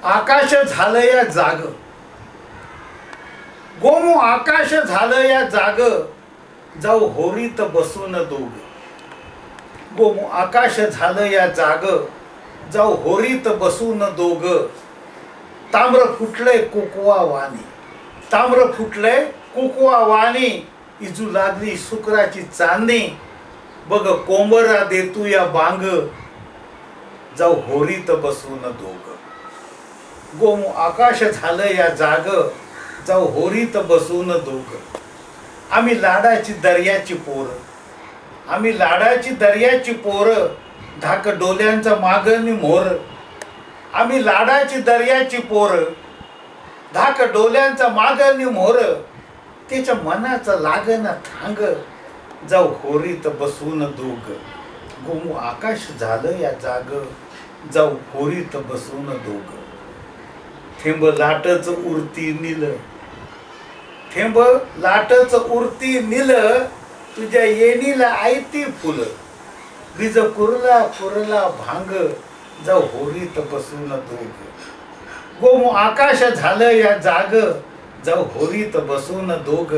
आकाश झालं या जाग, गोमू आकाश झालं या जाग, जाऊ होरीत बसून दोघ. गोमू आकाश झालं या जाग, जाऊ होरीत बसून दोघ. ताम्र फुटलंय कुकवा वाणी, ताम्र फुटलंय कुकवा वाणी, इजू लागली शुक्राची चांदणी. बघ कोंबरा देतू या बांग, जाऊ होरीत बसून दोघ. गोमू आकाश झालं या जाग, जाऊ होरीत बसून दोघ. आम्ही लाडाची दर्याची पोर, आम्ही लाडाची दर्याची पोर, धाक डोल्यांचा मागणी मोर. आम्ही लाडाची दर्याची पोर, धाक डोल्यांचा मागणी मोर. त्याच्या मनाचं लागण थांग, जाऊ होरीत बसून दोघ. गोमू आकाश झालं या जाग, जाऊ होरीत बसून दोघ. थेंब लाटच उरती नील, थेंब लाटच उरती नील, तुझ्या येणीला आयती फुल. बीज कुरला कुरला भांग, जाऊ होरीत बसून दोघ. गोमू आकाश झालं या जाग, जाऊ होरीत बसून दोघ.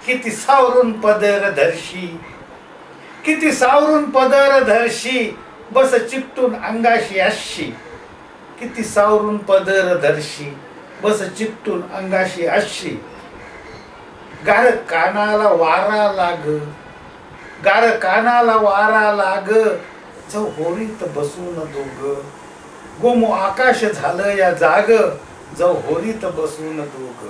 किती सावरून पदर धरशी, किती सावरून पदर धरशी, बस चिकटून अंगाशी अशी. किती सावरून पदर धरशी, बस चिकटून अंगाशी अशी. गार कानाला वारा लाग, गार कानाला वारा लाग, जाऊ होरीत बसून दोघ. गोमू आकाश झालं या जाग, जाऊ होरीत बसून दोघ.